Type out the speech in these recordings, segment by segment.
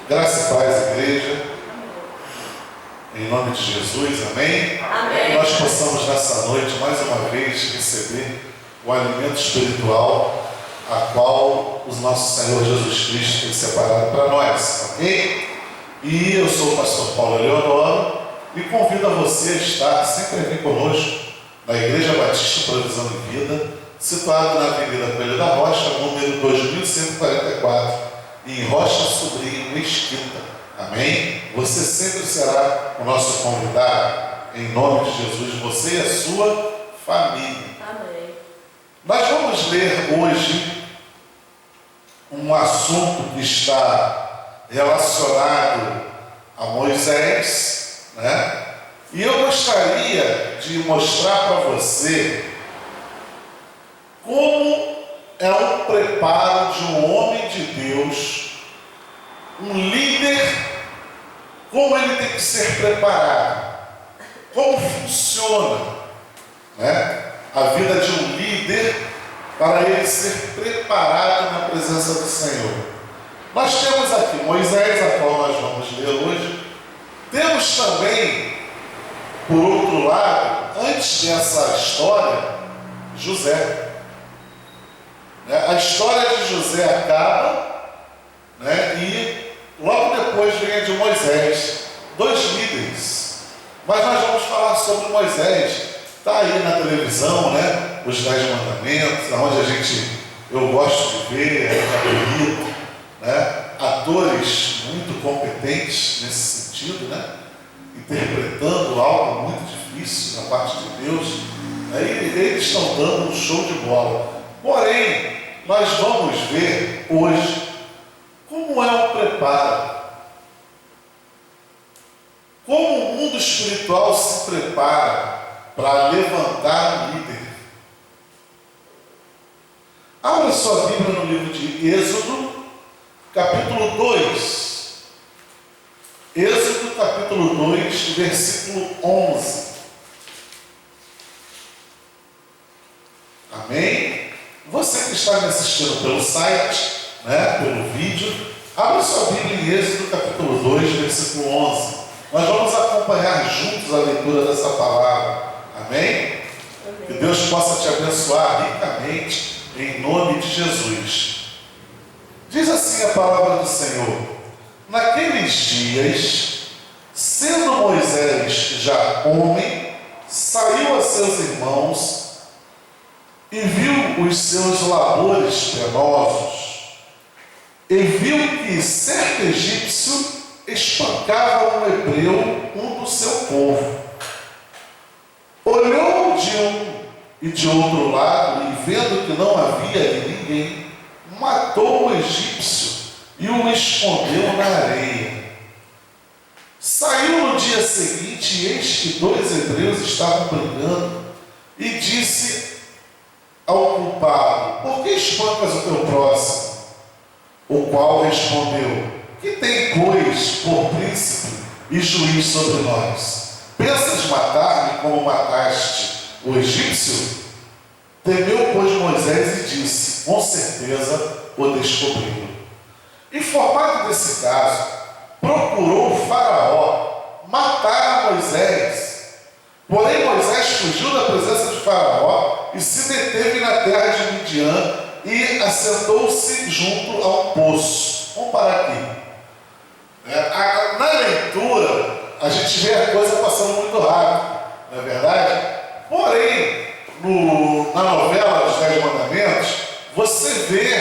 Graça e paz, igreja. Em nome de Jesus, amém? Amém. Que nós possamos nessa noite, mais uma vez, receber o alimento espiritual a qual o nosso Senhor Jesus Cristo tem separado para nós, ok? E eu sou o pastor Paulo Leonoro e convido a você a estar sempre aqui conosco na Igreja Batista Provisão de Vida, situado na Avenida Coelho da Rocha, número 2144, em Rocha Sobrinho, Mesquita. Amém? Você sempre será o nosso convidado, em nome de Jesus, você e a sua família. Amém. Nós vamos ler hoje um assunto que está relacionado a Moisés, né? E eu gostaria de mostrar para você como é um preparo de um homem de Deus, um líder, como ele tem que ser preparado, como funciona, né, a vida de um líder para ele ser preparado na presença do Senhor. Nós temos aqui Moisés, a qual nós vamos ler hoje. Temos também, por outro lado, antes dessa história, José. A história de José acaba, né, e logo depois vem a de Moisés, dois líderes. Mas nós vamos falar sobre Moisés. Está aí na televisão, né, os 10 mandamentos, onde eu gosto de ver, é bonito, né, atores muito competentes nesse sentido, né, interpretando algo muito difícil da parte de Deus, né, e eles estão dando um show de bola. Porém, nós vamos ver hoje como é o preparo, como o mundo espiritual se prepara para levantar um líder. Abra sua Bíblia no livro de Êxodo, capítulo 2. Êxodo, capítulo 2, versículo 11. Amém? Você que está me assistindo pelo site, né, pelo vídeo, abra sua Bíblia em Êxodo, capítulo 2, versículo 11. Nós vamos acompanhar juntos a leitura dessa palavra. Amém? Amém. Que Deus possa te abençoar ricamente, em nome de Jesus. Diz assim a palavra do Senhor: naqueles dias, sendo Moisés já homem, saiu a seus irmãos e viu os seus labores penosos, e viu que certo egípcio espancava um hebreu, um do seu povo. Olhou de um e de outro lado, e vendo que não havia ali ninguém, matou o egípcio e o escondeu na areia. Saiu no dia seguinte, e eis que 2 hebreus estavam brigando, e disse ao culpado: por que espancas o teu próximo? O qual respondeu: que tem, pois, por príncipe e juiz sobre nós? Pensas matar-me como mataste o egípcio? Temeu, pois, Moisés e disse: com certeza o descobriu. Informado desse caso, procurou o Faraó matar a Moisés. Porém, Moisés fugiu da presença de Faraó e se deteve na terra de Midian e assentou-se junto a um poço. Vamos parar aqui. Na leitura, a gente vê a coisa passando muito rápido, não é verdade? Porém, na novela dos 10 Mandamentos, você vê,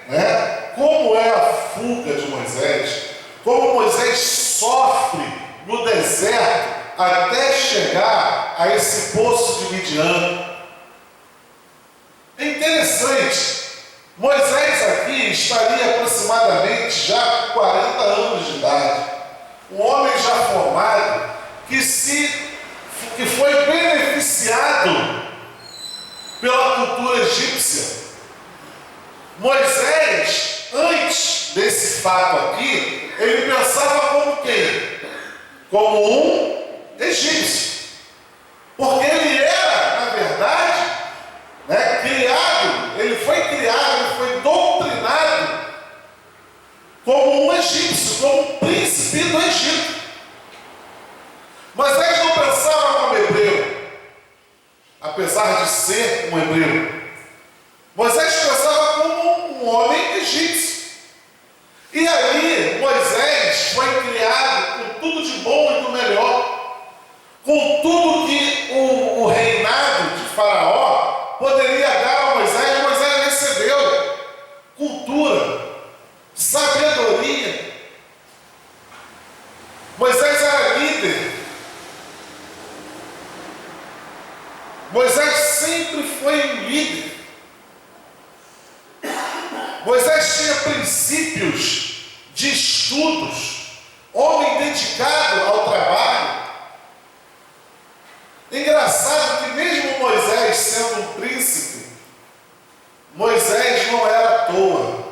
né, como é a fuga de Moisés, como Moisés sofre no deserto até chegar a esse poço de Midian. É interessante, Moisés aqui estaria aproximadamente já com 40 anos de idade, um homem já formado, que foi beneficiado pela cultura egípcia. Moisés, antes desse fato aqui, ele pensava como quem? Como um egípcio. Porque ele era, na verdade, né, ele foi criado, ele foi doutrinado como um egípcio. egípcio como um príncipe do Egito. Moisés não pensava como hebreu, apesar de ser um hebreu. Moisés pensava como um homem egípcio. E aí, Moisés foi criado com tudo de bom e do melhor, com tudo que o reinado de Faraó poderia dar a Moisés. Moisés recebeu cultura, sabedoria. Moisés era líder. Moisés sempre foi um líder. Moisés tinha princípios de estudos, homem dedicado ao trabalho. Engraçado que mesmo Moisés sendo um príncipe, Moisés não era à toa.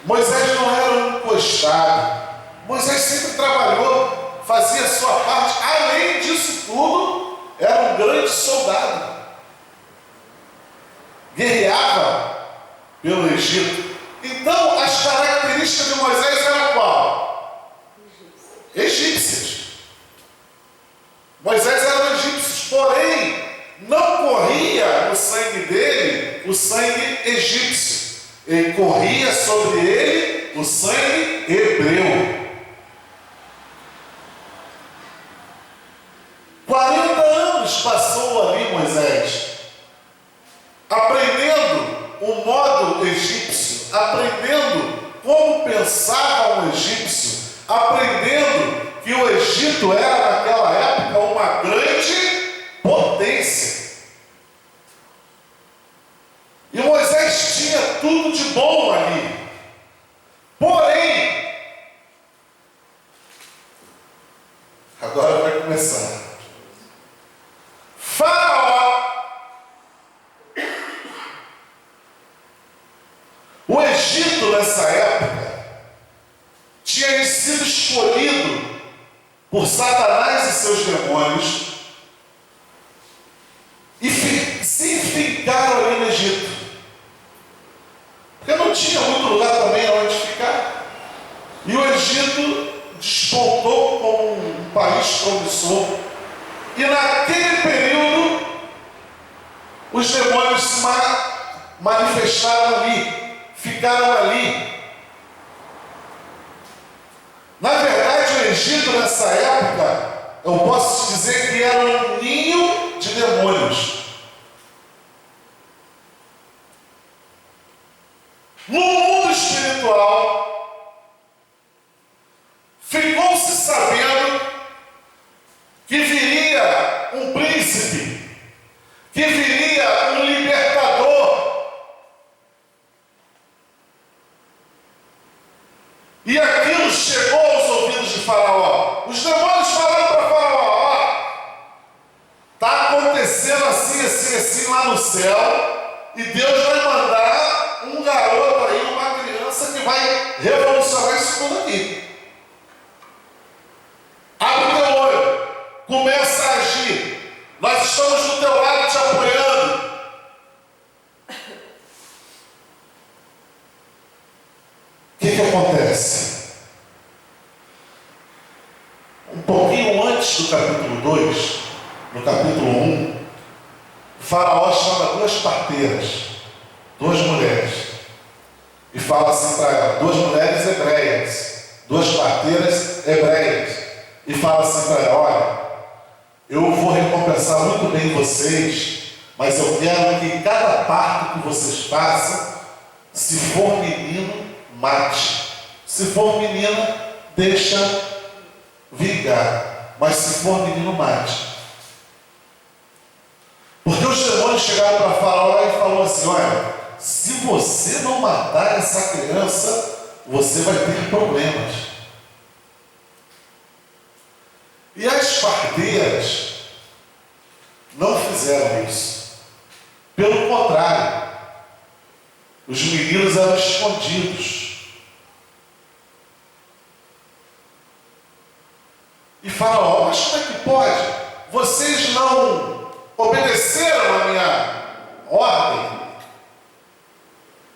Moisés não era um encostado. Moisés sempre trabalhou, fazia a sua parte. Além disso tudo, era um grande soldado. Guerreava pelo Egito. Então, as características de Moisés eram qual? Egípcias. Moisés era egípcio, porém, não corria no sangue dele o sangue egípcio. Ele corria sobre ele o sangue hebreu. 40 anos passou ali Moisés, aprendendo o modo egípcio, aprendendo como pensava um egípcio, aprendendo que o Egito era naquela época uma grande potência. E Moisés tinha tudo de bom ali. Porém, agora vai começar. Faraó, o Egito nessa época tinha sido escolhido por Satanás e seus demônios e se fincaram ali no Egito, porque não tinha muito lugar também onde ficar. E o Egito despontou como um país promissor. E naquele período, os demônios se manifestaram ali, ficaram ali. Na verdade, o Egito nessa época, eu posso te dizer que era um ninho de demônios. No mundo espiritual, ficou-se sabendo que viria um príncipe, que viria um libertador. E aquilo chegou aos ouvidos de Faraó. Os demônios falaram para Faraó: está acontecendo assim, assim, assim lá no céu, e Deus vai mandar um garoto aí, uma criança que vai revolucionar isso tudo aqui. Abre o teu olho, começa a agir. Nós estamos do teu lado te apoiando. O que acontece? Um pouquinho antes do capítulo 2, no capítulo 1, Faraó chama duas parteiras, duas mulheres, e fala assim para ela, duas mulheres hebreias, duas parteiras hebreias, e fala assim para ela: olha, eu vou recompensar muito bem vocês, mas eu quero que cada parto que vocês façam, se for menino, mate. Se for menina, deixa vingar. Mas se for menino, mate. Porque os demônios chegaram para Faraó e falaram assim: olha, se você não matar essa criança, você vai ter problemas. E as parteiras não fizeram isso. Pelo contrário, os meninos eram escondidos. E Faraó: mas como é que pode? Vocês não obedeceram a minha ordem?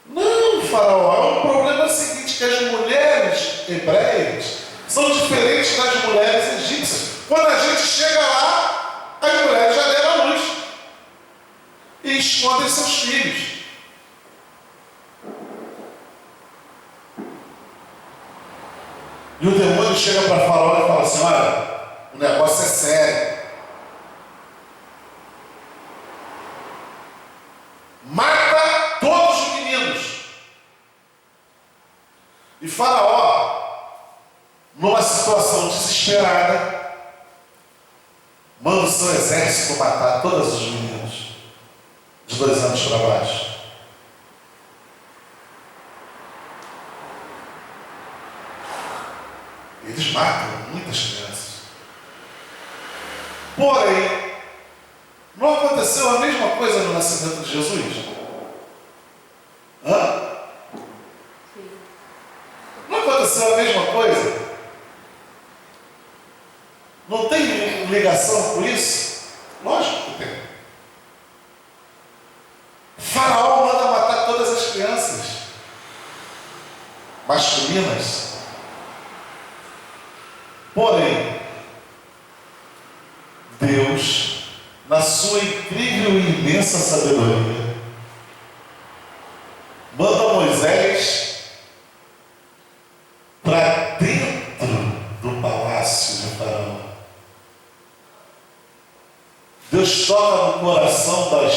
Não, do faraó. O problema é o seguinte, que as mulheres hebreias são diferentes das mulheres egípcias. Quando a gente chega lá, as mulheres já deram a luz e escondem seus filhos. E o demônio chega para Faraó e fala assim: olha, o negócio é sério. Mata todos os meninos. E Faraó, numa situação desesperada, manda o seu exército matar todos os meninos de 2 anos para baixo. Eles matam muitas crianças. Porém, não aconteceu a mesma coisa no nascimento de Jesus? Hã? Não aconteceu a mesma coisa? Não tem ligação com isso? Lógico que tem. Faraó manda matar todas as crianças masculinas. Porém, Deus, na sua incrível e imensa sabedoria, manda Moisés para dentro do palácio de Faraó. Deus toca no coração da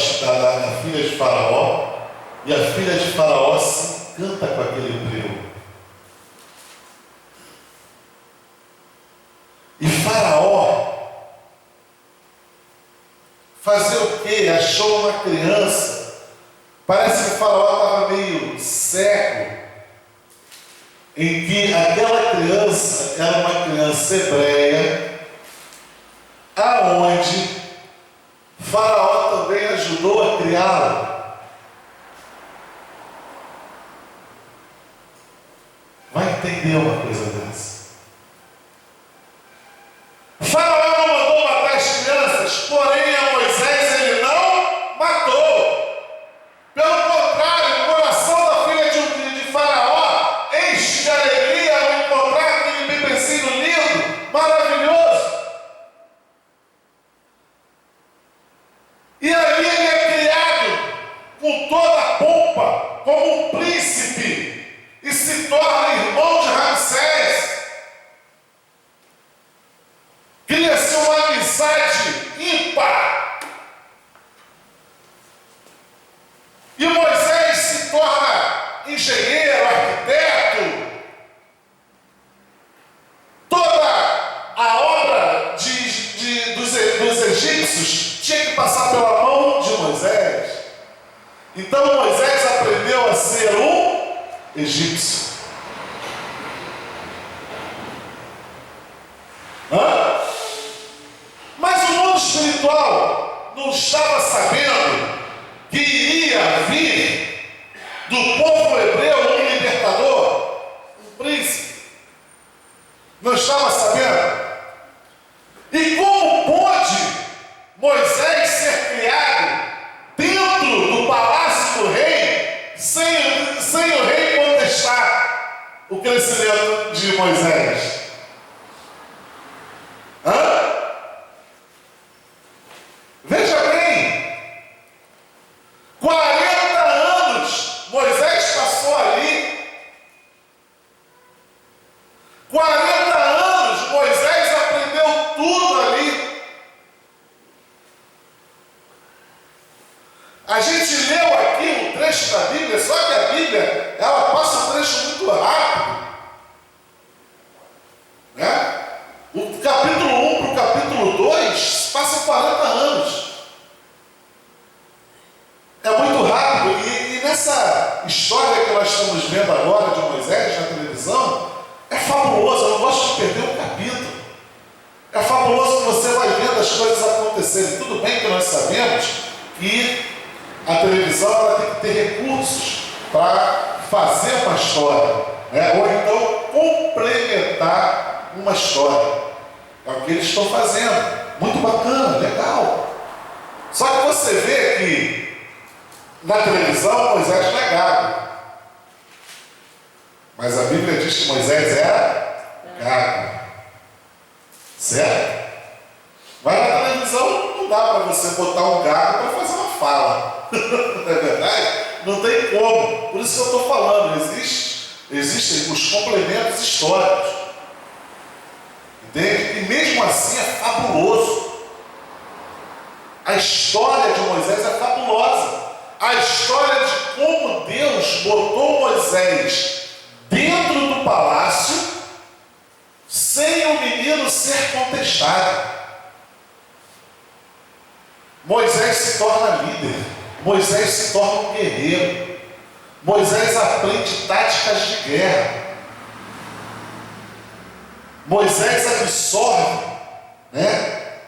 filha de Faraó, e a filha de Faraó se encanta com aquele hebreu. E Faraó fazer o quê? Achou uma criança. Parece que Faraó estava meio cego, em que aquela criança era uma criança hebreia, aonde Faraó também ajudou a criá-la. Vai entender uma coisa dessa? Faraó não mandou matar as crianças, porém a Moisés ele não matou. Pelo contrário, o coração da filha de Faraó enche de alegria ao encontrar aquele bebezinho lindo, maravilhoso. E ali ele é criado com toda a pompa, como um príncipe, e se torna irmão de Ramsés. Cria-se uma amizade ímpar. E Moisés se torna engenheiro, arquiteto. Toda a obra dos egípcios tinha que passar pela mão de Moisés. Então Moisés aprendeu a ser um egípcio. Mas o mundo espiritual não estava sabendo que iria vir do povo hebreu um libertador, um príncipe. Não estava sabendo. E como pôde Moisés ser criado dentro do palácio do rei, sem o rei contestar o crescimento de Moisés? Veja bem, 40 anos Moisés passou ali. 40 anos Moisés aprendeu tudo ali. A gente leu aqui um trecho da Bíblia, só que a Bíblia, ela passa um trecho muito rápido. Né? O capítulo 1 para o capítulo 2 passa 40 anos. É muito rápido. E nessa história que nós estamos vendo agora de Moisés na televisão, é fabuloso. Eu não gosto de perder um capítulo. É fabuloso que você vai vendo as coisas acontecerem. Tudo bem que nós sabemos que a televisão ela tem que ter recursos para fazer uma história, né? Ou então complementar uma história. É o que eles estão fazendo. Muito bacana, legal. Só que você vê que na televisão Moisés negado. Mas a Bíblia diz que Moisés era gago. Certo? Mas na televisão não dá para você botar um gago para fazer uma fala. Não é verdade? Não tem como. Por isso que eu estou falando, existem os complementos históricos. Entende? E mesmo assim é fabuloso. A história de Moisés é fabulosa. A história de como Deus botou Moisés dentro do palácio sem o menino ser contestado. Moisés se torna líder. Moisés se torna um guerreiro. Moisés aprende táticas de guerra. Moisés absorve,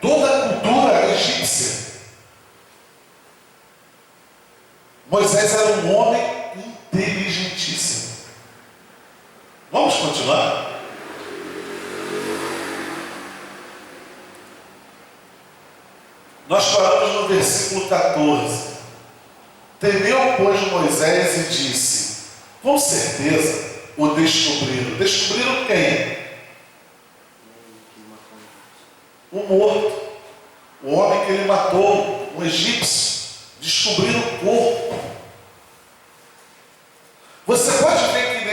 toda a cultura egípcia. Moisés era um homem inteligentíssimo. Vamos continuar? Nós paramos no versículo 14. Temeu, pois, Moisés e disse: com certeza o descobriram. Descobriram quem? O morto. O homem que ele matou, um egípcio. Descobriram o corpo. Você pode ver que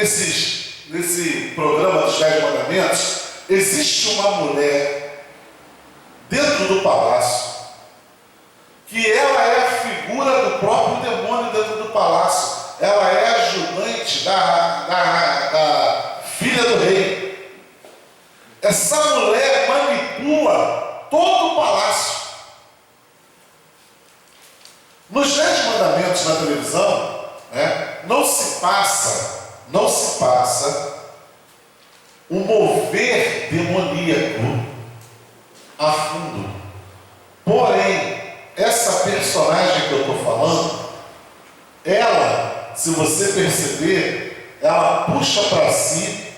nesse programa dos 10 mandamentos, existe uma mulher dentro do palácio, que ela é a figura do próprio demônio dentro do palácio. Ela é ajudante da filha do rei. Essa mulher manipula todo o palácio. Nos 10 mandamentos na televisão, não se passa o mover demoníaco a fundo. Porém, essa personagem que eu estou falando, ela, se você perceber, ela puxa para si,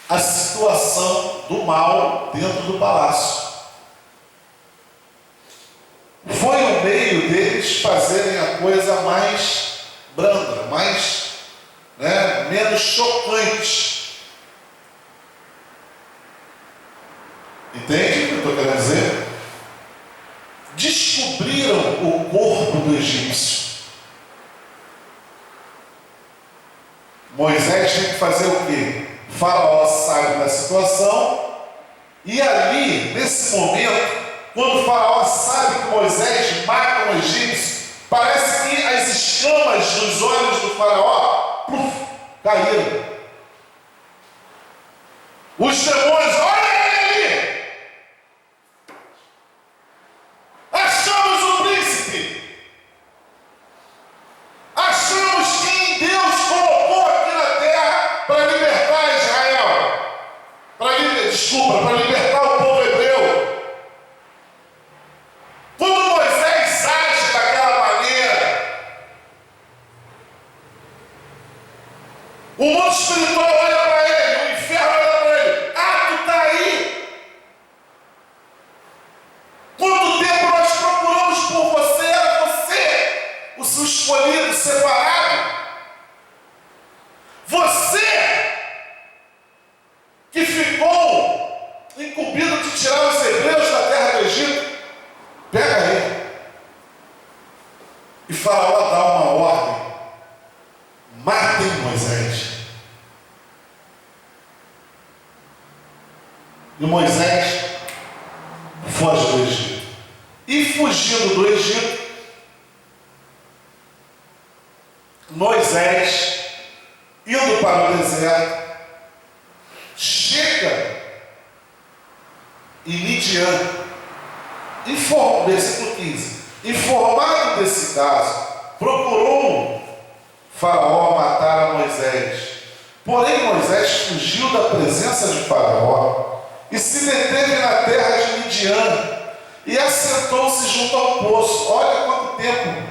a situação do mal dentro do palácio. Foi o meio deles fazerem a coisa mais branda, menos chocante. Entende o que eu estou querendo dizer? Descobriram o corpo do egípcio. Moisés tem que fazer o quê? Faraó sabe da situação, e ali, nesse momento, quando o Faraó sabe que Moisés mata um egípcio, parece que as escamas dos olhos do Faraó caíram. Os demônios, olha ele ali! Achamos o príncipe! Achamos quem Deus colocou aqui na terra para libertar Israel. Para libertar o povo hebreu. Quando Moisés age daquela maneira, o mundo espiritual olha para ele, o inferno olha para ele. Ah, tu está aí. Quanto tempo nós procuramos por você, era você, o seu escolhido, separado. Você que ficou incumbido de tirar os hebreus da terra do Egito. Pega ele. E Faraó dá uma ordem: matem Moisés. E Moisés foge do Egito. E fugindo do Egito, Moisés, indo para o deserto, chega em Midian. Versículo 15. Informado desse caso, procurou Faraó matar a Moisés. Porém, Moisés fugiu da presença de Faraó e se deteve na terra de Midian e assentou-se junto ao poço. Olha quanto tempo!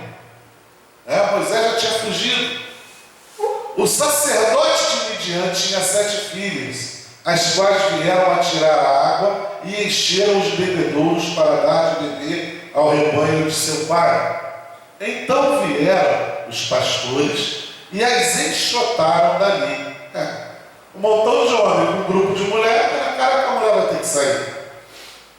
Moisés já tinha fugido. O sacerdote de Midian tinha 7 filhas, as quais vieram a tirar a água e encheram os bebedouros para dar de beber ao rebanho de seu pai. Então vieram os pastores e as enxotaram dali. Um montão de homem com um grupo de mulher, na cara que a mulher vai ter que sair.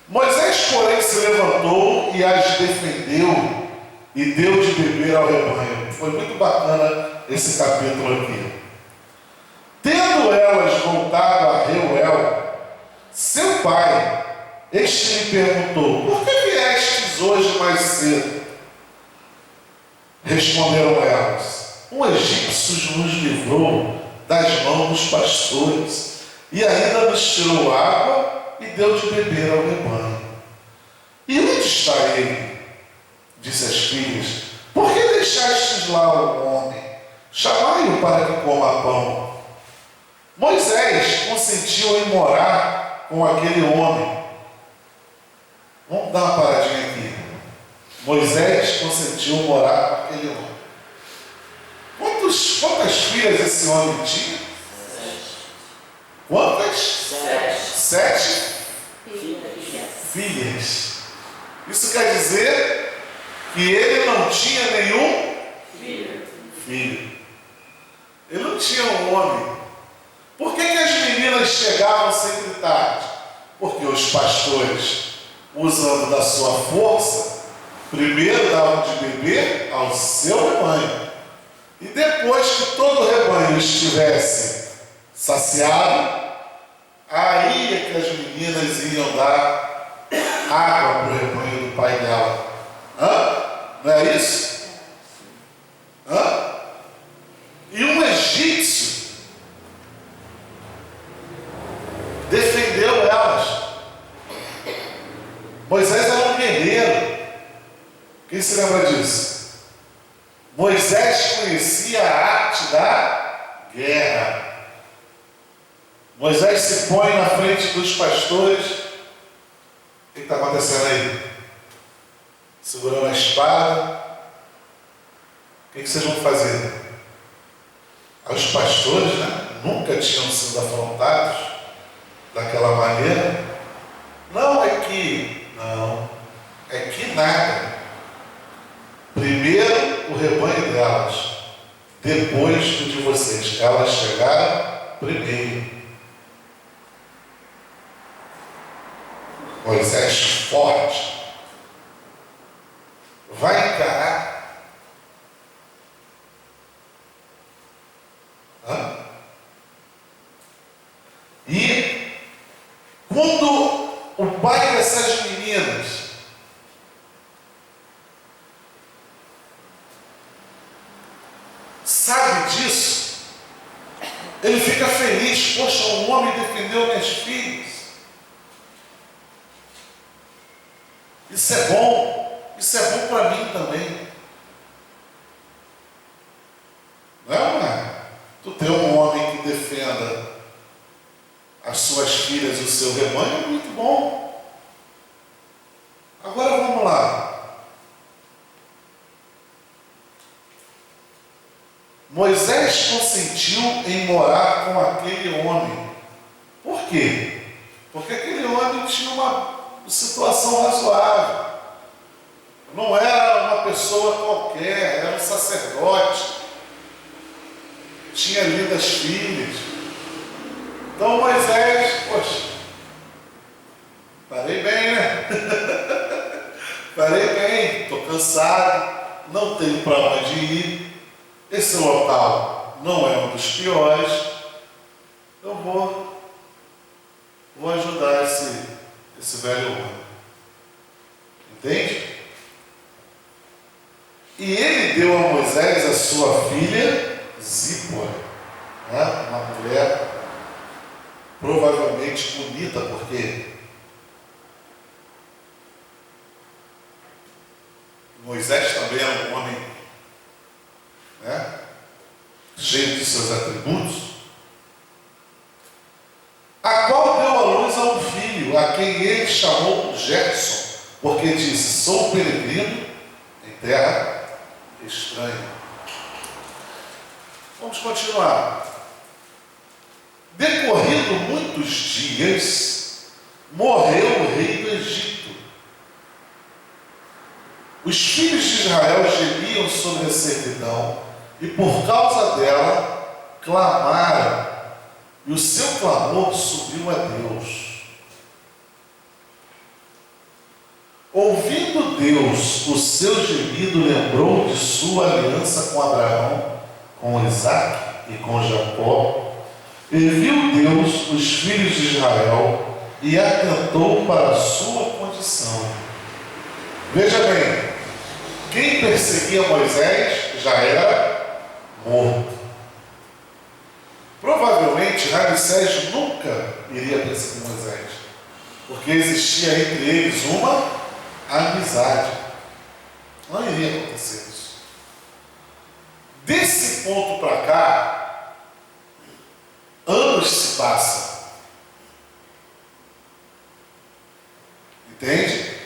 Moisés, porém, se levantou e as defendeu e deu de beber ao rebanho. Foi muito bacana esse capítulo aqui. Tendo elas voltado a Reuel, seu pai, este lhe perguntou: por que viestes hoje mais cedo? Responderam elas: um egípcio nos livrou das mãos dos pastores e ainda nos tirou água e deu de beber ao rebanho. E onde está ele? Disse as filhas: por que deixastes lá o homem? Chamai-o para que coma pão. Moisés consentiu em morar com aquele homem. Vamos dar uma paradinha aqui. Moisés consentiu morar com aquele homem. Quantas filhas esse homem tinha? 7. Quantas? 7. 7 filhas. Isso quer dizer que ele não tinha nenhum filho. Ele não tinha um homem. Por que as meninas chegavam sempre tarde? Porque os pastores, usando da sua força, primeiro davam de beber ao seu rebanho. E depois que todo o rebanho estivesse saciado, aí é que as meninas iam dar água para o rebanho do pai dela. Não é isso? E um egípcio defendeu elas. Moisés era um guerreiro. Quem se lembra disso? Moisés conhecia a arte da guerra. Moisés se põe na frente dos pastores. O que está acontecendo aí? Segurando a espada. O que vocês vão fazer? Os pastores, nunca tinham sido afrontados daquela maneira. Não, é que nada. Primeiro o rebanho delas, depois o de vocês. Elas chegaram primeiro. Moisés forte vai encarar. E quando o pai dessas meninas sabe disso, ele fica feliz. Poxa, um homem defendeu minhas filhas. Isso é bom para mim também. Não é? Tu ter um homem que defenda as suas filhas e o seu rebanho é muito bom. Agora vamos lá. Moisés consentiu em morar com aquele homem. Por quê? Porque aquele homem tinha uma situação razoável. Não era uma pessoa qualquer, era um sacerdote. Tinha lindas filhas. Então Moisés, poxa, parei bem, né? Parei bem, estou cansado, não tenho para onde ir. Esse local não é um dos piores. Eu vou ajudar esse velho homem. Entende? E ele deu a Moisés a sua filha Zípora, uma mulher provavelmente bonita, porque Moisés também era um homem cheio de seus atributos, a qual deu à luz a um filho, a quem ele chamou Gerson, porque disse: sou peregrino em terra estranha. Vamos continuar. Decorrido muitos dias, morreu o rei do Egito. Os filhos de Israel gemiam sobre a servidão e por causa dela clamaram, e o seu clamor subiu a Deus. Ouvindo Deus o seu gemido, lembrou de sua aliança com Abraão, com Isaque e com Jacó, e viu Deus os filhos de Israel e atentou para a sua condição. Veja bem, quem perseguia Moisés já era morto. Provavelmente Ramsés nunca iria perseguir Moisés, porque existia entre eles uma amizade. Não iria acontecer isso. Desse ponto para cá, anos se passam. Entende?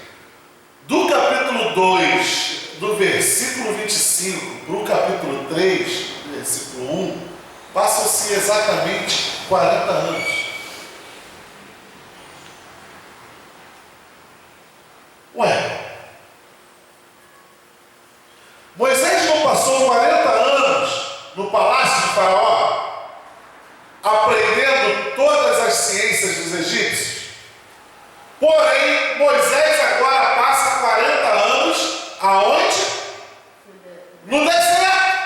Do capítulo 2, do versículo 25 para o capítulo 3, versículo 1, passam-se exatamente 40 anos. Ué, Moisés não passou 40 anos no palácio de Faraó, aprendendo todas as ciências dos egípcios? Porém, Moisés agora passa 40 anos aonde? No deserto.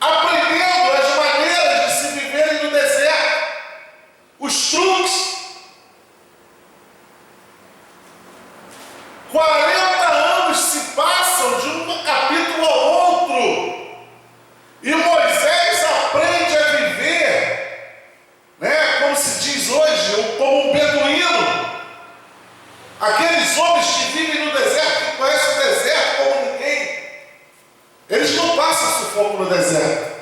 Aprendendo as maneiras de se viverem no deserto, os truques. 40 anos se passam de um capítulo ao outro, e Moisés aprende a viver, né, como se diz hoje, como um beduíno. Aqueles homens que vivem no deserto, que conhecem o deserto como ninguém, eles não passam sufoco no deserto.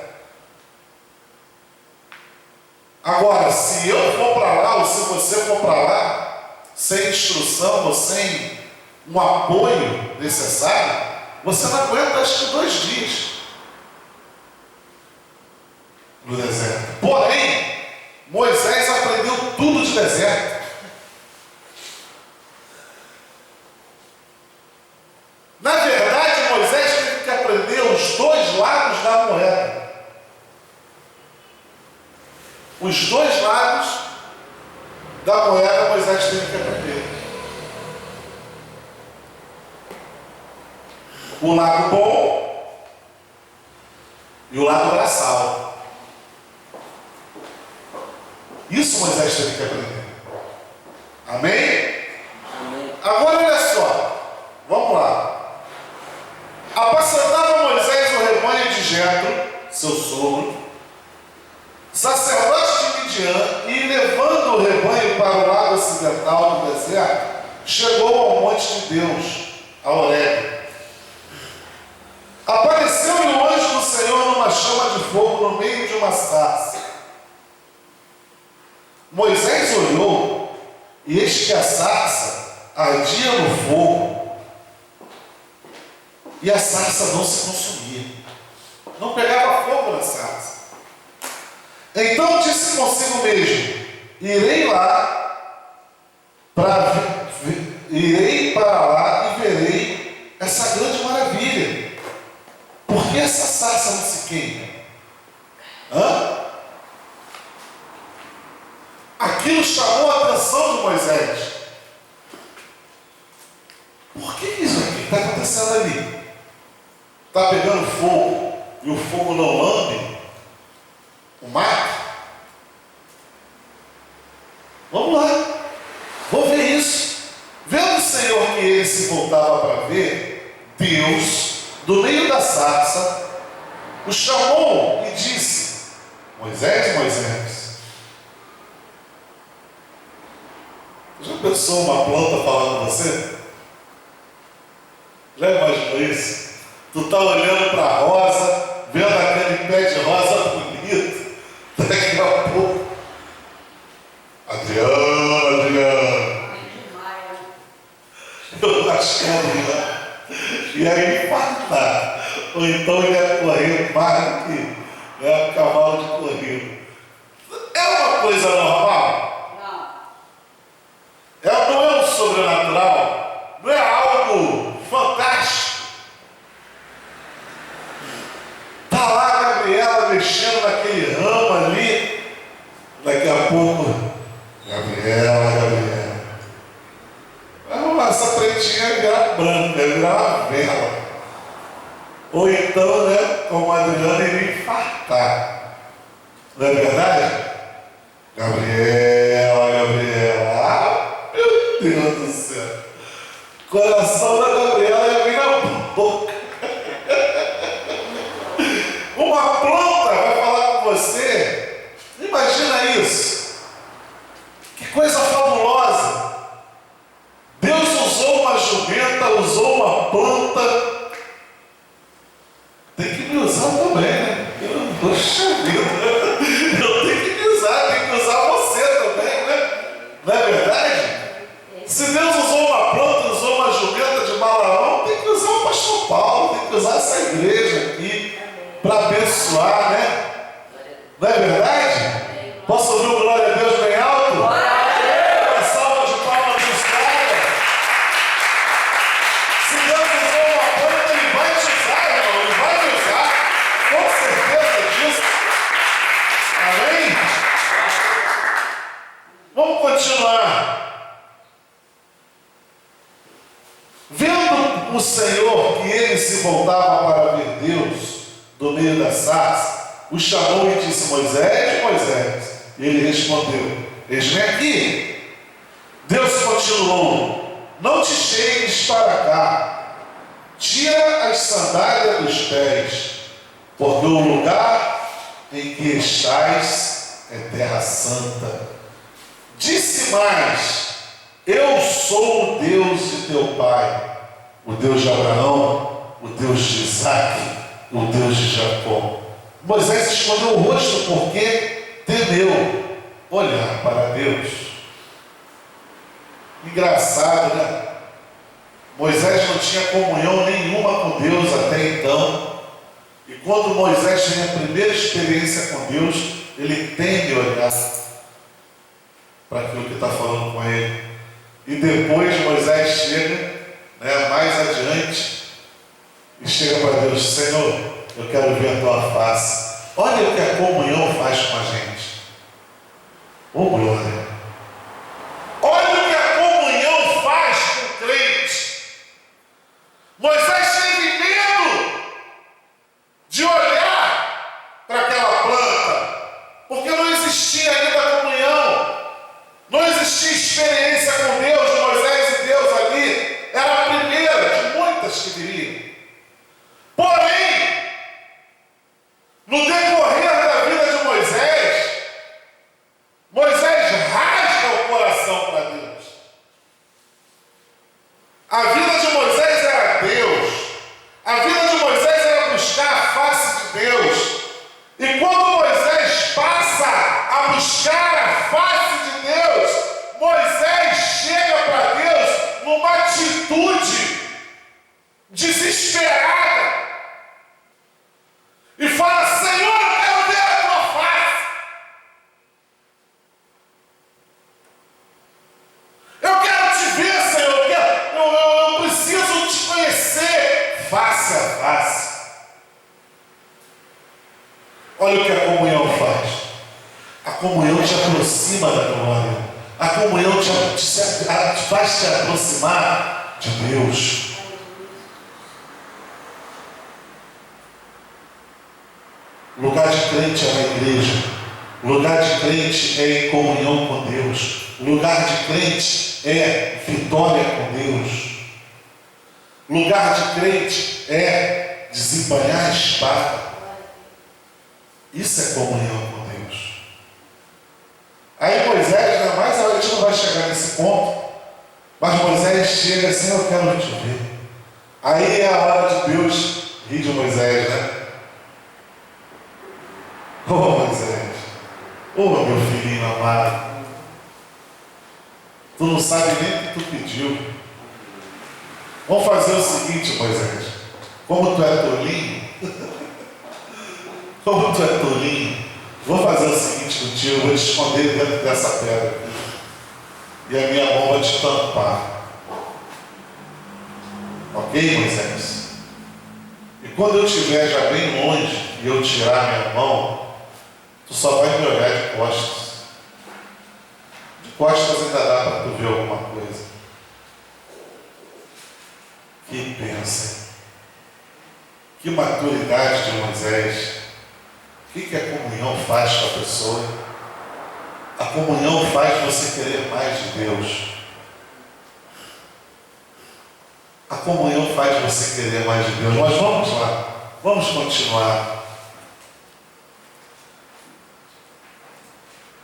Agora, se eu for para lá, ou se você for para lá, sem instrução ou sem um apoio necessário, você não aguenta acho que 2 dias no deserto. Porém, Moisés aprendeu tudo de deserto. Na verdade, Moisés teve que aprender os 2 lados da moeda. Os 2 lados da moeda Moisés teve que aprender. O lado bom e o lado braçal. Isso Moisés teve que aprender. Amém? Amém. Agora olha só, vamos lá. Apacentava Moisés o rebanho de Jetro, seu sogro, sacerdote de Midian, e levando o rebanho para o lado ocidental do deserto, chegou ao monte de Deus, a Horebe. Apareceu-lhe o anjo do Senhor numa chama de fogo no meio de uma sarça. Moisés olhou, e eis que a sarça ardia no fogo, e a sarça não se consumia. Não pegava fogo na sarça. Então disse consigo mesmo: irei para lá e verei essa grande maravilha. Por que essa sarça não se queima? Aquilo chamou a atenção de Moisés. Por que isso aqui está acontecendo ali? Está pegando fogo e o fogo não lambe o mato? Vamos lá, vou ver isso. Vendo o Senhor que ele se voltava para ver, Deus, do meio da sarça, o chamou e disse: Moisés, Moisés. Já pensou uma planta falando com você? Já imaginou isso? Tu está olhando para a rosa, vendo aquele pé de rosa bonito, daqui a pouco, Adriano, eu lascando lá, e aí infartar, ou então ele ia correr mais do que um cavalo de corrida. É uma coisa normal? Não é um sobrenatural? Não é algo fantástico? mexendo naquele ramo ali. Daqui a pouco, Gabriela. Essa pretinha virar branca, virar uma vela. Ou então, né, como a Adriana iria infartar. Não é verdade? Gabriela. Meu Deus do céu. Coração da Gabriela ia vir na boca. Uma planta vai falar com você. Imagina isso. Que coisa fabulosa. Deus usou uma jumenta, usou uma planta. Tem que me usar também, né? Poxa vida. Eu tenho que me usar, tem que usar você também, né? Não é verdade? Se Deus usou uma planta, usou uma jumenta de Balaão, tem que usar o pastor Paulo, tem que usar essa igreja aqui para abençoar, né? Não é verdade? Posso ouvir um glória a Deus bem alto? Glória a Deus! Uma salva de palmas nos caras. Se Deus usou uma planta, Ele vai te usar, irmão. Ele vai te usar. Com certeza disso. Amém? Vamos continuar. Vendo o Senhor que ele se voltava para ver Deus do meio da sarça, o chamou e disse: Moisés. E ele respondeu: Eis-me aqui. Deus continuou: Não te chegues para cá, tira as sandálias dos pés, porque o lugar em que estás é terra santa. Disse mais: Eu sou o Deus de teu pai, o Deus de Abraão, o Deus de Isaque, o Deus de Jacó. Moisés escondeu o rosto porque temeu olhar para Deus. Engraçado, né? Moisés não tinha comunhão nenhuma com Deus até então. E quando Moisés tem a primeira experiência com Deus, ele teme olhar para aquilo que está falando com ele. E depois Moisés chega, né, mais adiante, e chega para Deus: Senhor, eu quero ver a tua face. Olha o que a comunhão faz com a gente. Oh, glória! Olha o que a comunhão faz com o crente. Moisés teve medo de olhar para aquela planta, porque não existia ainda comunhão, não existia experiência com Deus. Moisés e Deus ali era a primeira de muitas que viriam. Porém, no decorrer da vida de Moisés rasga o coração para Deus. A vida de Moisés era Deus. A vida de Moisés era buscar a face de Deus. E quando Moisés passa a buscar a face de Deus, Moisés chega para Deus numa atitude desesperada e fala: Senhor, eu quero ver a tua face. Eu quero te ver, Senhor. Eu preciso te conhecer face a face. Olha o que a comunhão faz. A comunhão te aproxima da glória. A comunhão te faz te aproximar de Deus. Lugar de crente é na igreja. Lugar de crente é em comunhão com Deus. Lugar de crente é vitória com Deus. Lugar de crente é desembanhar a espada. Isso é comunhão com Deus. Aí Moisés, mais a gente não vai chegar nesse ponto, mas Moisés chega assim: eu quero te ver. Aí é a hora de Deus rir de Moisés, né? Oh, Moisés, oh, meu filhinho amado, tu não sabe nem o que tu pediu. Vamos fazer o seguinte, Moisés: como tu é tolinho, vou fazer o seguinte contigo: eu vou te esconder dentro dessa pedra aqui, e a minha mão vai te tampar. Ok, Moisés? E quando eu estiver já bem longe, e eu tirar minha mão, tu só vai me olhar de costas. De costas ainda dá para tu ver alguma coisa. Que bênção. Que maturidade de Moisés. O que a comunhão faz com a pessoa? A comunhão faz você querer mais de Deus. A comunhão faz você querer mais de Deus. Mas vamos lá, vamos continuar.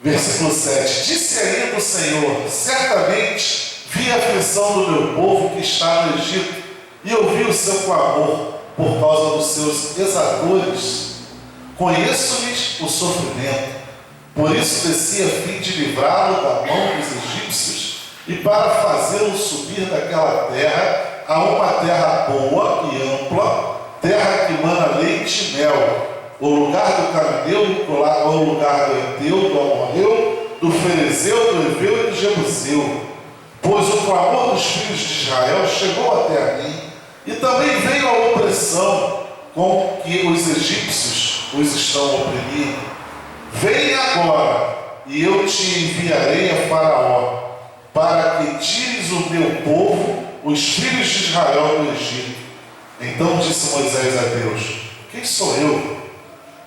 Versículo 7. Disse ainda o Senhor: certamente vi a aflição do meu povo que está no Egito, e ouvi o seu clamor por causa dos seus exatores. Conheço-lhes o sofrimento, por isso desci a fim de livrá-lo da mão dos egípcios e para fazê-lo subir daquela terra a uma terra boa e ampla, terra que mana leite e mel, o lugar do cananeu, o lugar do Eteu, do Amorreu, do Ferezeu, do Heveu e do Jebuseu. Pois o clamor dos filhos de Israel chegou até a mim, e também veio a opressão com que os egípcios os estão oprimindo. Vem agora, e eu te enviarei a Faraó, para que tires o meu povo, os filhos de Israel, do Egito. Então disse Moisés a Deus: quem sou eu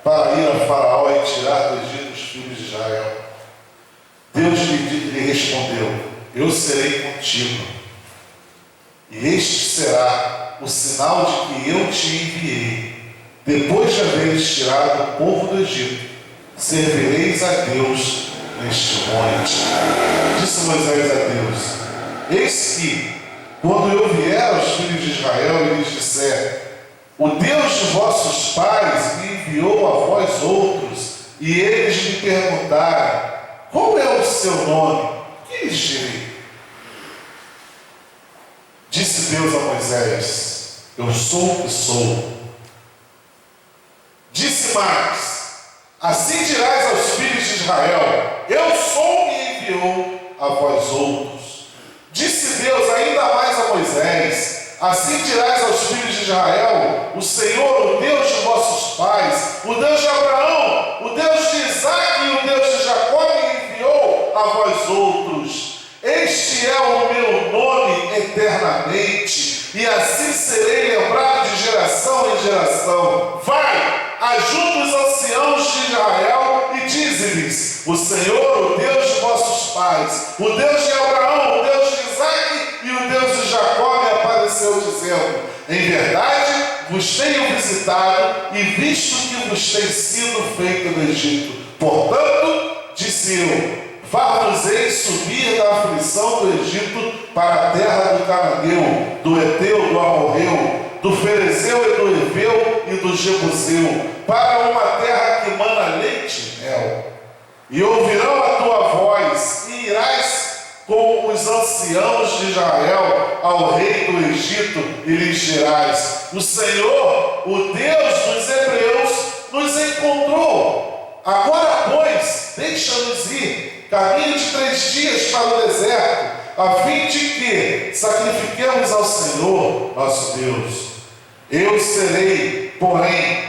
para ir a Faraó e tirar do Egito os filhos de Israel? Deus lhe respondeu: eu serei contigo, e este será o sinal de que eu te enviei. Depois de haveres tirado o povo do Egito, servireis a Deus neste monte. Disse Moisés a Deus: eis que, quando eu vier aos filhos de Israel e lhes disser: o Deus de vossos pais me enviou a vós outros, e eles me perguntarem: qual é o seu nome? Que lhes direi? Disse Deus a Moisés: eu sou o que sou. Disse mais: assim dirás aos filhos de Israel: eu sou me enviou a vós outros. Disse Deus ainda mais a Moisés: assim dirás aos filhos de Israel: o Senhor, o Deus de vossos pais, o Deus de Abraão, o Deus de Isaque e o Deus de Jacó me enviou a vós outros. Este é o meu nome eternamente, e assim serei lembrado de geração em geração. Vai, ajunta os anciãos de Israel e dize-lhes: o Senhor, o Deus de vossos pais, o Deus de Abraão, o Deus de Isaque e o Deus de Jacó me apareceu dizendo: em verdade vos tenho visitado e visto que vos tem sido feito no Egito. Portanto, disse eu: far-vos-ei subir da aflição do Egito para a terra do cananeu, do Eteu, do Amorreu, do Ferezeu e do Heveu e do Jebuseu, para uma terra que mana leite e mel. E ouvirão a tua voz, e irás com os anciãos de Israel ao rei do Egito, e lhes dirás: o Senhor, o Deus dos hebreus, nos encontrou. Agora, pois, deixa-nos ir, caminho de 3 dias para o deserto, a fim de que sacrifiquemos ao Senhor, nosso Deus. Eu sei, porém,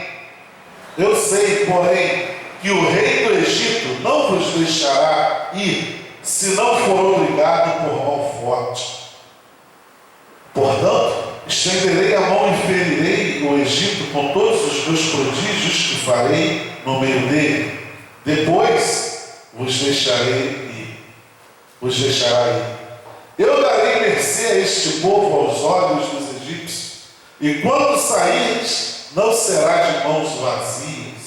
que o rei do Egito não vos deixará ir, se não for obrigado por mão forte. Portanto, estenderei a mão e ferirei o Egito com todos os meus prodígios que farei no meio dele. Depois vos deixará ir. Eu darei mercê a este povo aos olhos dos egípcios, e quando saíres, não será de mãos vazias.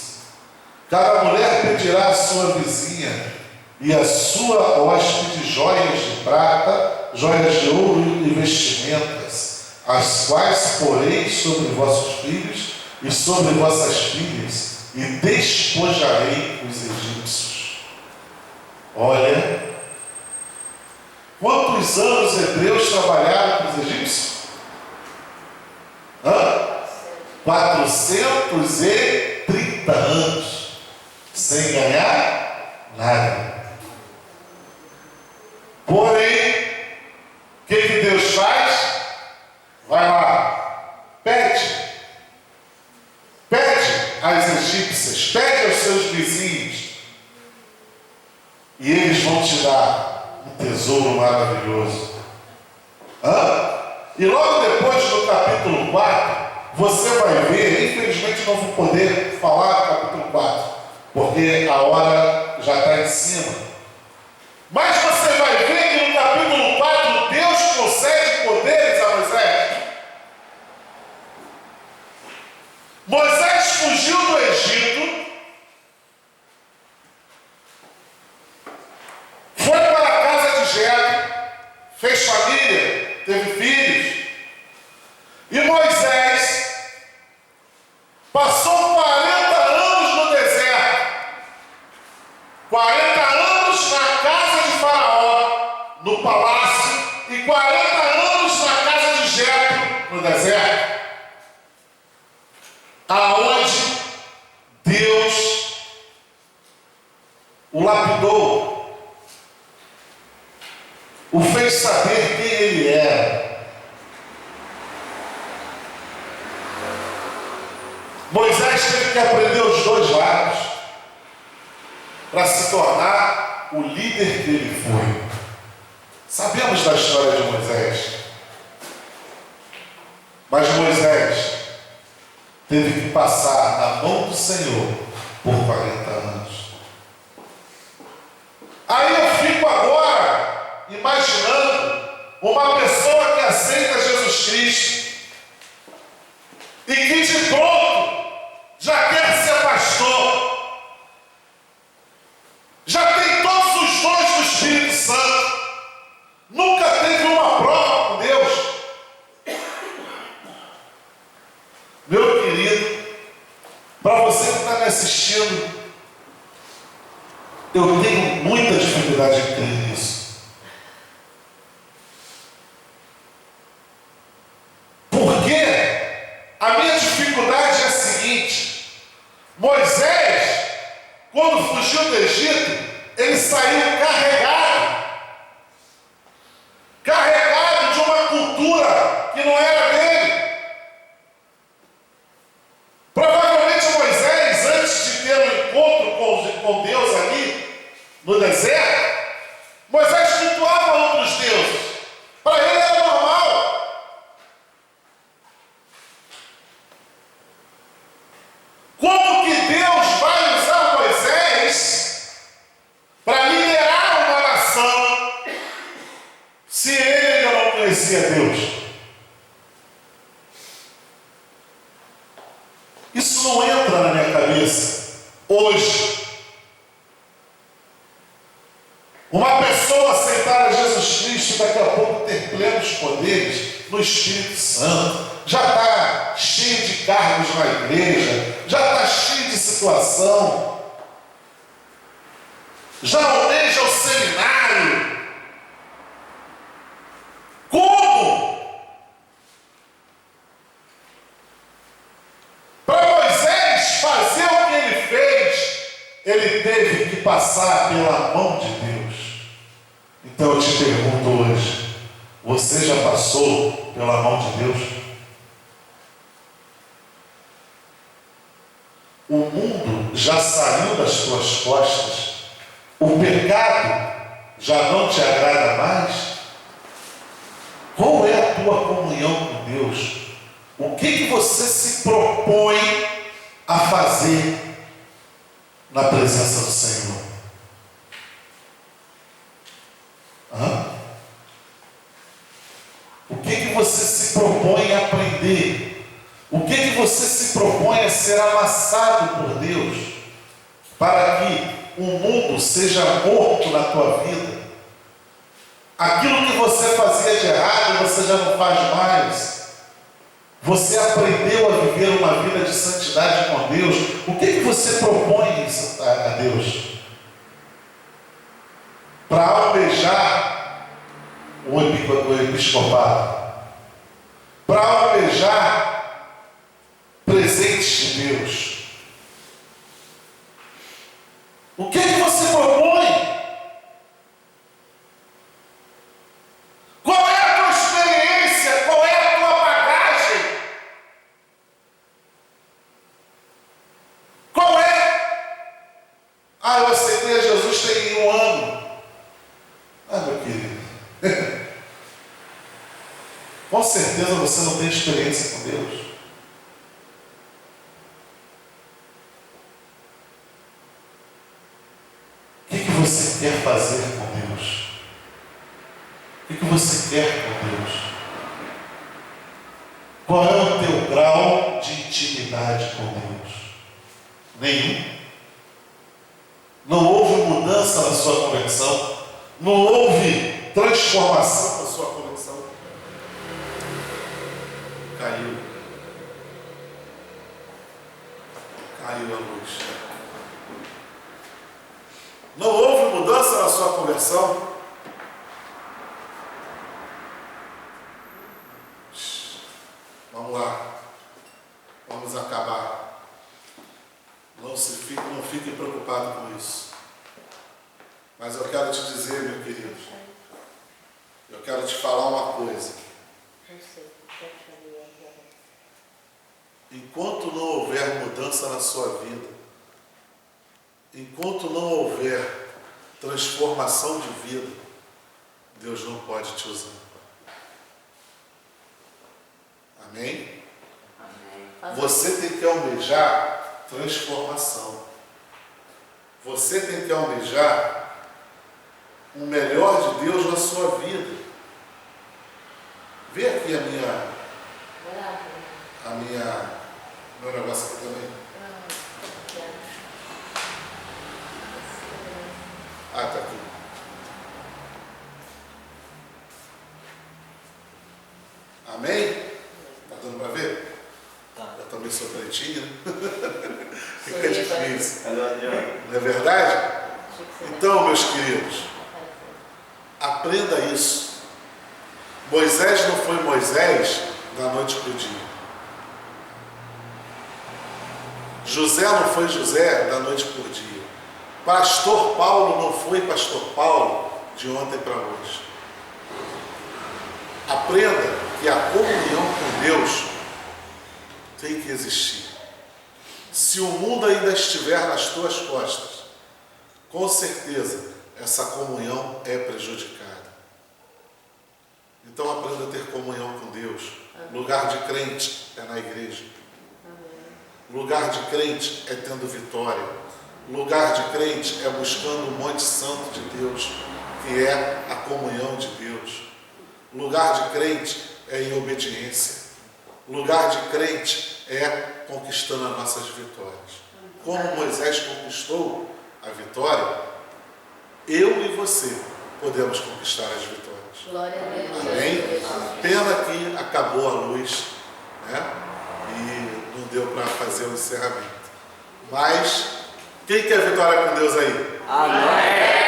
Cada mulher pedirá à sua vizinha e à sua hóspede joias de prata, joias de ouro e vestimentas, as quais porei sobre vossos filhos e sobre vossas filhas, e despojarei os egípcios. Olha, quantos anos os hebreus trabalharam com os egípcios? 430 anos, sem ganhar nada. Porém, o que Deus faz? Vai lá, pede aos egípcias, pede aos seus vizinhos, e eles vão te dar um tesouro maravilhoso. E logo depois, no capítulo 4, você vai ver, infelizmente não vou poder falar do capítulo 4, porque a hora já está em cima. Mas você vai ver que no capítulo 4, Deus concede poderes a Moisés. Moisés fugiu do Egito, foi para a casa de Jetro, fez família, teve filhos. E Moisés passou 40 anos no deserto, 40 anos na casa de Faraó, no palácio, e 40 anos na casa de Jetro, no deserto, aonde Deus o lapidou, o fez saber quem ele era. Moisés teve que aprender os dois lados para se tornar o líder que ele foi. Sabemos da história de Moisés, mas Moisés teve que passar na mão do Senhor por 40 anos. Aí eu fico agora imaginando uma pessoa que aceita Jesus Cristo e que de pronto já quer ser pastor, já tem todos os dons do Espírito Santo, nunca teve uma prova com Deus. Meu querido, para você que está me assistindo, eu tenho muita dificuldade em crer nisso. Porque a minha dificuldade é a seguinte: Moisés, quando fugiu do Egito, ele saiu carregado de uma cultura que não era dele. Provavelmente Moisés, antes de ter um encontro com Deus ali no deserto, Moisés cultuava outros deuses. Para ele era normal. Como que Deus vai usar Moisés para liderar uma nação se ele ainda não conhecia Deus? Isso não entra na minha cabeça hoje. Uma pessoa aceitar a Jesus Cristo, daqui a pouco ter plenos poderes no Espírito Santo, já está cheio de cargos na igreja, já está cheio de situação, já almeja o seminário. Como? Para Moisés fazer o que ele fez, ele teve que passar pela mão de Deus. Então eu te pergunto hoje, você já passou pela mão de Deus? O mundo já saiu das tuas costas? O pecado já não te agrada mais? Qual é a tua comunhão com Deus? O que você se propõe a fazer na presença do Senhor? O que você se propõe a aprender? O que você se propõe a ser amassado por Deus para que o mundo seja morto na tua vida? Aquilo que você fazia de errado, você já não faz mais. Você aprendeu a viver uma vida de santidade com Deus. O que você propõe a Deus? Para almejar o episcopado, para almejar presentes de Deus. O que você propõe? Qual é a tua experiência? Qual é a tua bagagem? Ah, eu aceitei a Jesus tem 1 ano. Ah, meu querido, com certeza você não tem experiência com Deus. O que você quer fazer com Deus? O que você quer com Deus? Qual é o teu grau de intimidade com Deus? Nenhum. Não houve mudança na sua conversão. Não houve transformação na sua conversão. Caiu. Caiu a luz. Não houve mudança na sua conversão. Vamos lá. Vamos acabar. Não fique preocupado com isso. Mas eu quero te dizer, meu querido, eu quero te falar uma coisa. Enquanto não houver mudança na sua vida, enquanto não houver transformação de vida, Deus não pode te usar. Amém? Amém. Você tem que almejar transformação. Você tem que almejar o melhor de Deus na sua vida. Vê aqui meu negócio aqui também. Ah, tá aqui. Amém? Tá dando para ver? Tá. Eu também sou pretinho, né? Fica difícil. Não é verdade? Então, meus queridos, aprenda isso. Moisés não foi Moisés da noite para o dia. José não foi José da noite para o dia. Pastor Paulo não foi pastor Paulo de ontem para hoje. Aprenda que a comunhão com Deus tem que existir. Se o mundo ainda estiver nas tuas costas, com certeza essa comunhão é prejudicada. Então aprenda a ter comunhão com Deus. Lugar de crente é na igreja. Lugar de crente é tendo vitória. Lugar de crente é buscando o Monte Santo de Deus, que é a comunhão de Deus. Lugar de crente é em obediência. Lugar de crente é conquistando as nossas vitórias. Como Moisés conquistou a vitória, eu e você podemos conquistar as vitórias. Glória a Deus. Amém? Pena que acabou a luz, né? E não deu para fazer o encerramento. Mas quem quer vitória com Deus aí? Amém.